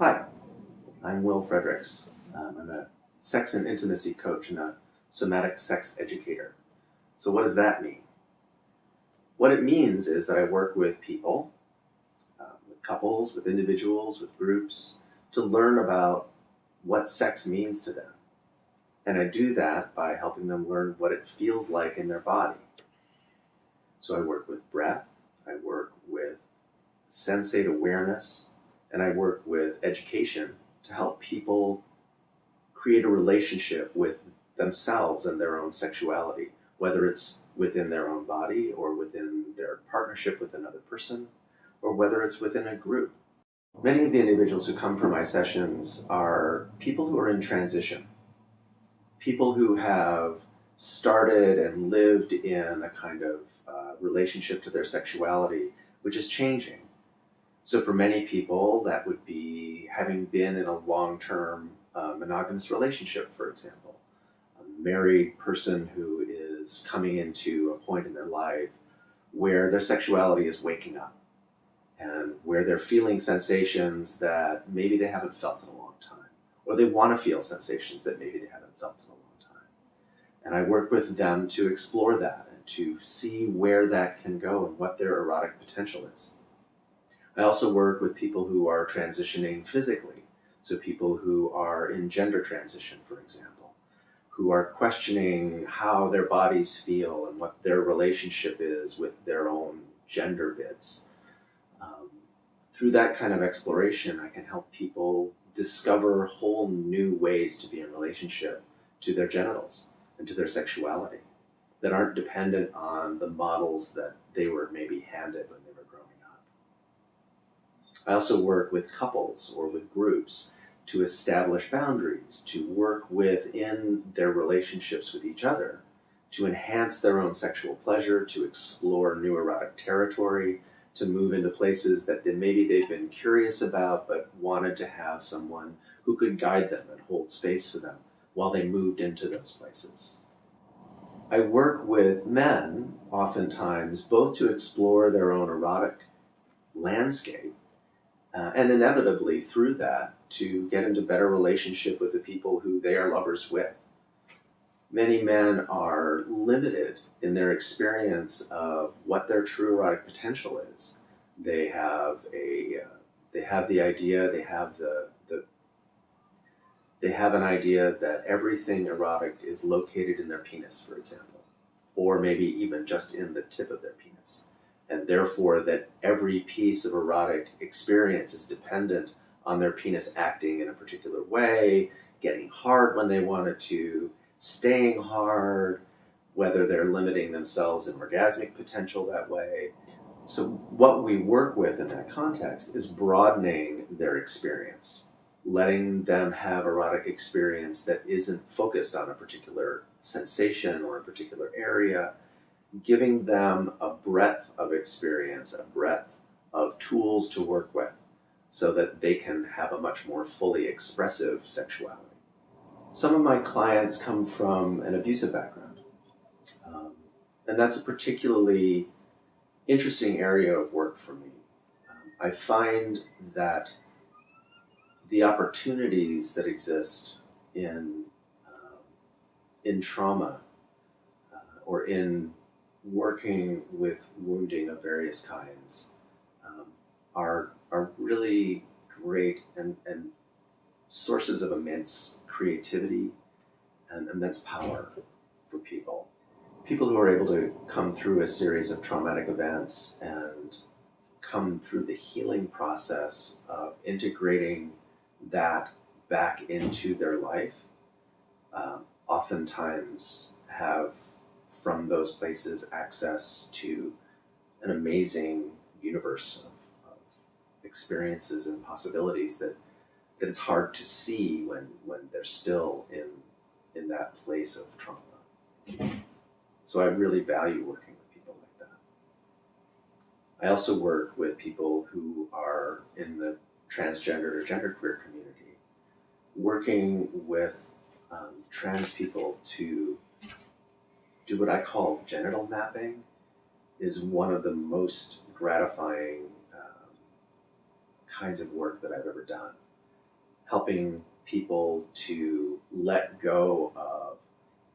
Hi, I'm WillFredericks. I'm a sex and intimacy coach and a somatic sex educator. So what does that mean? What it means is that I work with people, with couples, with individuals, with groups, to learn about what sex means to them. And I do that by helping them learn what it feels like in their body. So I work with breath, I work with sensate awareness, and I work with education to help people create a relationship with themselves and their own sexuality, whether it's within their own body or within their partnership with another person, or whether it's within a group. Many of the individuals who come for my sessions are people who are in transition, people who have started and lived in a kind of relationship to their sexuality, which is changing. So for many people, that would be having been in a long-term monogamous relationship, for example. A married person who is coming into a point in their life where their sexuality is waking up and where they're feeling sensations that maybe they haven't felt in a long time, or they want to feel sensations that maybe they haven't felt in a long time. And I work with them to explore that and to see where that can go and what their erotic potential is. I also work with people who are transitioning physically, so people who are in gender transition, for example, who are questioning how their bodies feel and what their relationship is with their own gender bits. Through that kind of exploration, I can help people discover whole new ways to be in relationship to their genitals and to their sexuality that aren't dependent on the models that they were maybe handed when they were growing up. I also work with couples or with groups to establish boundaries, to work within their relationships with each other, to enhance their own sexual pleasure, to explore new erotic territory, to move into places that maybe they've been curious about but wanted to have someone who could guide them and hold space for them while they moved into those places. I work with men, oftentimes, both to explore their own erotic landscape, and inevitably through that to get into better relationship with the people who they are lovers with. Many men are limited in their experience of what their true erotic potential is. They have the idea, they have an idea that everything erotic is located in their penis, for example, or maybe even just in the tip of their penis. And therefore that every piece of erotic experience is dependent on their penis acting in a particular way, getting hard when they wanted to, staying hard, whether they're limiting themselves in orgasmic potential that way. So what we work with in that context is broadening their experience, letting them have erotic experience that isn't focused on a particular sensation or a particular area, giving them a breadth of experience, a breadth of tools to work with so that they can have a much more fully expressive sexuality. Some of my clients come from an abusive background, and that's a particularly interesting area of work for me. I find that the opportunities that exist in trauma or in working with wounding of various kinds are really great and sources of immense creativity and immense power for people. People who are able to come through a series of traumatic events and come through the healing process of integrating that back into their life oftentimes have from those places access to an amazing universe of experiences and possibilities that it's hard to see when they're still in that place of trauma. So I really value working with people like that. I also work with people who are in the transgender or genderqueer community, working with trans people to do what I call genital mapping is one of the most gratifying kinds of work that I've ever done. helping people to let go of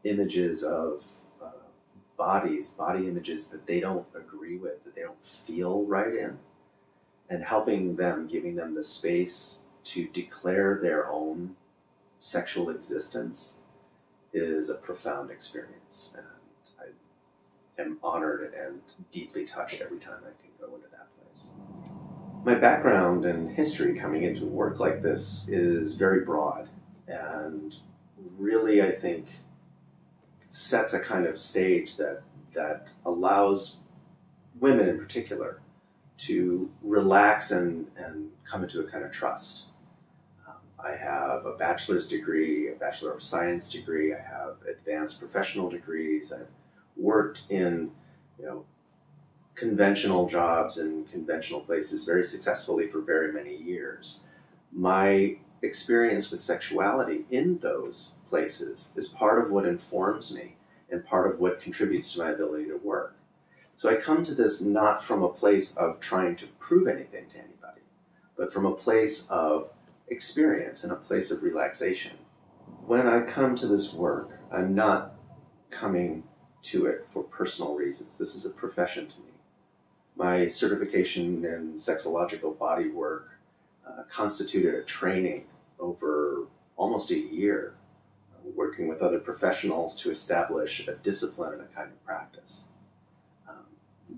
images of body images that they don't agree with, that they don't feel right in, and helping them, giving them the space to declare their own sexual existence is a profound experience. And I am honored and deeply touched every time I can go into that place. My background and history coming into work like this is very broad and really, I think, sets a kind of stage that allows women in particular to relax and come into a kind of trust. I have a bachelor's degree, a Bachelor of Science degree, I have advanced professional degrees, I've worked in, conventional jobs in conventional places very successfully for very many years. My experience with sexuality in those places is part of what informs me and part of what contributes to my ability to work. So I come to this not from a place of trying to prove anything to anybody, but from a place of experience and a place of relaxation. When I come to this work, I'm not coming to it for personal reasons. This is a profession to me. My certification in sexological body work constituted a training over almost a year, working with other professionals to establish a discipline and a kind of practice.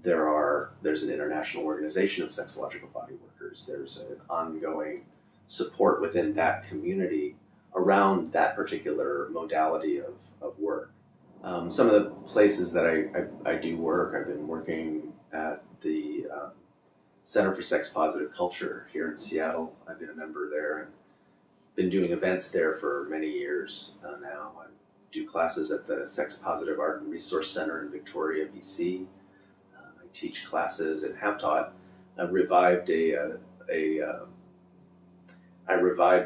There's an international organization of sexological body workers. There's an ongoing support within that community around that particular modality of work. Some of the places that I do work, I've been working at the Center for Sex Positive Culture here in Seattle. I've been a member there and been doing events there for many years now. I do classes at the Sex Positive Art and Resource Center in Victoria, BC. I teach classes and have taught. I revived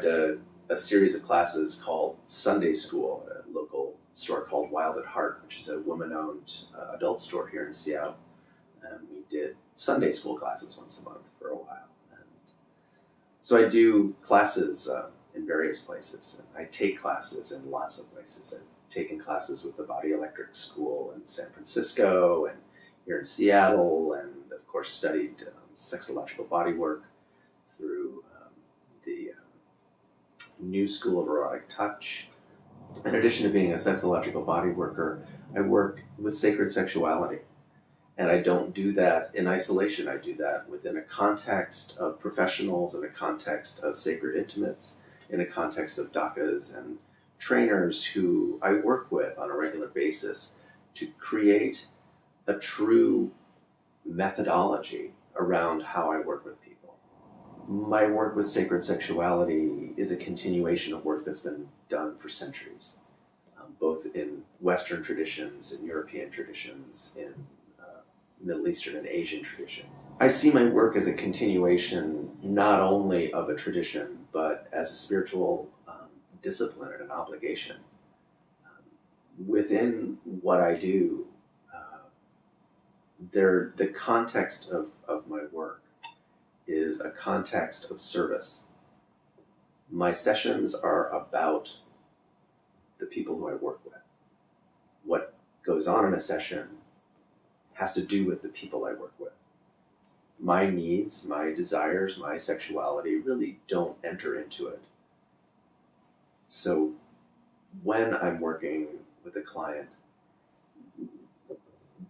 a series of classes called Sunday School at a local store called Wild at Heart, which is a woman-owned adult store here in Seattle. And we did Sunday school classes once a month for a while. And so I do classes in various places. And I take classes in lots of places. I've taken classes with the Body Electric School in San Francisco and here in Seattle, and of course studied sexological body work through the New School of Erotic Touch. In addition to being a sexological body worker, I work with sacred sexuality. And I don't do that in isolation. I do that within a context of professionals, in a context of sacred intimates, in a context of dakas and trainers who I work with on a regular basis to create a true methodology around how I work with people. My work with sacred sexuality is a continuation of work that's been done for centuries, both in Western traditions, in European traditions, in Middle Eastern and Asian traditions. I see my work as a continuation not only of a tradition, but as a spiritual discipline and an obligation. Within what I do, the context of my work is a context of service. My sessions are about the people who I work with. What goes on in a session has to do with the people I work with. My needs, my desires, my sexuality really don't enter into it. So when I'm working with a client,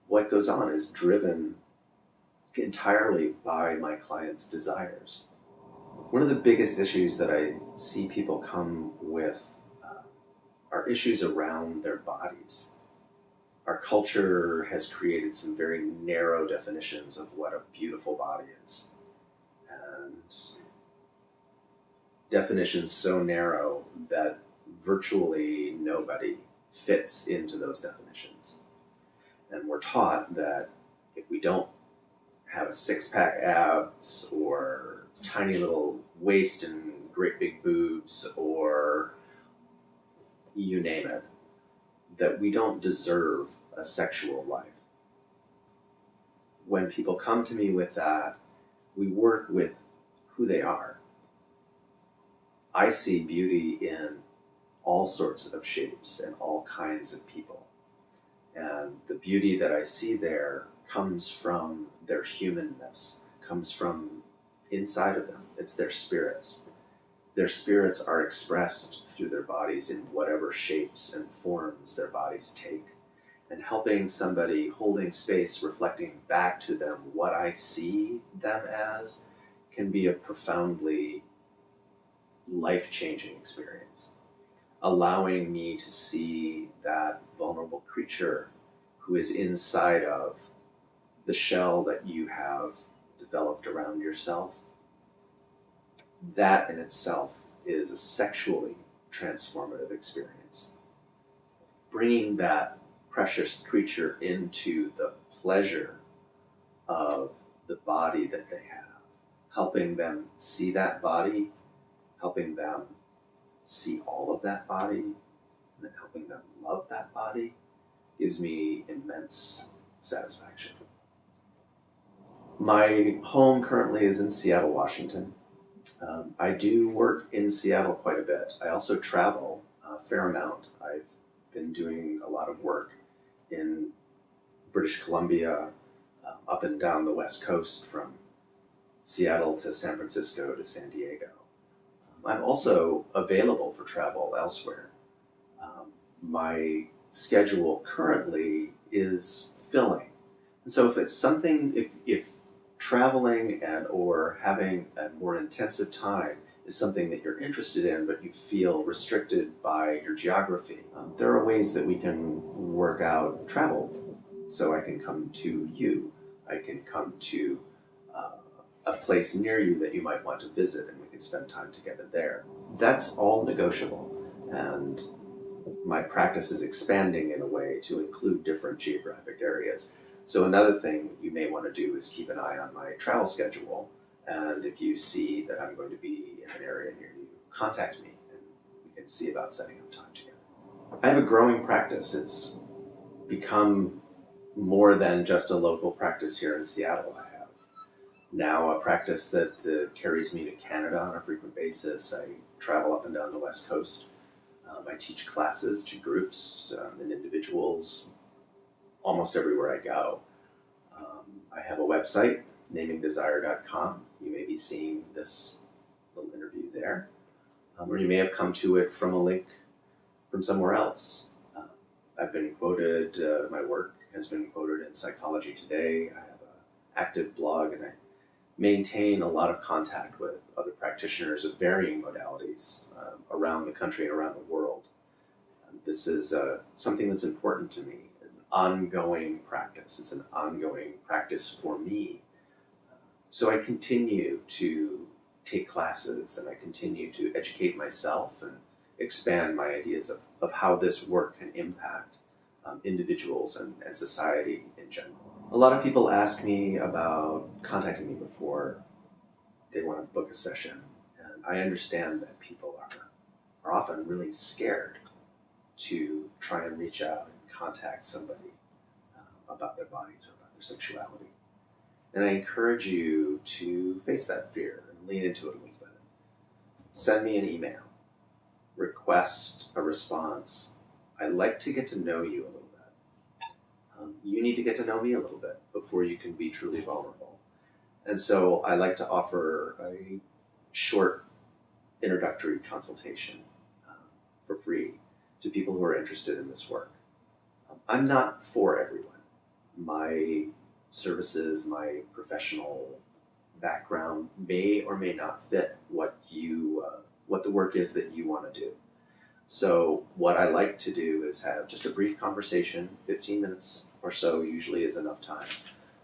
what goes on is driven entirely by my client's desires. One of the biggest issues that I see people come with are issues around their bodies. Our culture has created some very narrow definitions of what a beautiful body is. And definitions so narrow that virtually nobody fits into those definitions. And we're taught that if we don't have a six-pack abs or tiny little waist and great big boobs or you name it, that we don't deserve a sexual life. When people come to me with that, we work with who they are. I see beauty in all sorts of shapes and all kinds of people. And the beauty that I see there comes from their humanness, comes from inside of them. It's their spirits. Their spirits are expressed through their bodies in whatever shapes and forms their bodies take. And helping somebody, holding space, reflecting back to them what I see them as, can be a profoundly life-changing experience. Allowing me to see that vulnerable creature who is inside of the shell that you have developed around yourself, that in itself is a sexually transformative experience. Bringing that precious creature into the pleasure of the body that they have, helping them see that body, helping them see all of that body, and then helping them love that body, gives me immense satisfaction. My home currently is in Seattle, Washington. I do work in Seattle quite a bit. I also travel a fair amount. I've been doing a lot of work in British Columbia, up and down the West Coast, from Seattle to San Francisco to San Diego. I'm also available for travel elsewhere. My schedule currently is filling. And so if it's something, if traveling and or having a more intensive time is something that you're interested in, but you feel restricted by your geography, there are ways that we can work out travel. So I can come to you, I can come to a place near you that you might want to visit, and we can spend time together there. That's all negotiable, and my practice is expanding in a way to include different geographic areas. So another thing you may want to do is keep an eye on my travel schedule, and if you see that I'm going to be in an area near you, contact me and we can see about setting up time together. I have a growing practice. It's become more than just a local practice here in Seattle. I have now a practice that carries me to Canada on a frequent basis. I travel up and down the West Coast. I teach classes to groups and individuals almost everywhere I go. I have a website, namingdesire.com. You may be seeing this little interview there, or you may have come to it from a link from somewhere else. I've been quoted, my work has been quoted in Psychology Today. I have an active blog, and I maintain a lot of contact with other practitioners of varying modalities around the country and around the world. This is something that's important to me, an ongoing practice. It's an ongoing practice for me. So I continue to take classes, and I continue to educate myself and expand my ideas of how this work can impact individuals and society in general. A lot of people ask me about contacting me before they want to book a session, and I understand that people are often really scared to try and reach out and contact somebody about their bodies or about their sexuality. And I encourage you to face that fear and lean into it a little bit. Send me an email, request a response. I'd like to get to know you a little bit. You need to get to know me a little bit before you can be truly vulnerable. And so I like to offer a short introductory consultation for free to people who are interested in this work. I'm not for everyone. My services, my professional background may or may not fit what the work is that you want to do. So what I like to do is have just a brief conversation, 15 minutes or so usually is enough time,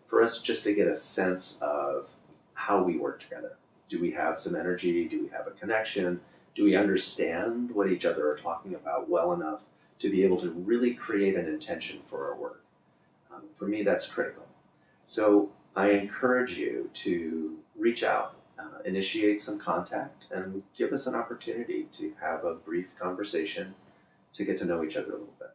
for us just to get a sense of how we work together. Do we have some energy? Do we have a connection? Do we understand what each other are talking about well enough to be able to really create an intention for our work? For me, that's critical. So I encourage you to reach out, initiate some contact, and give us an opportunity to have a brief conversation to get to know each other a little bit.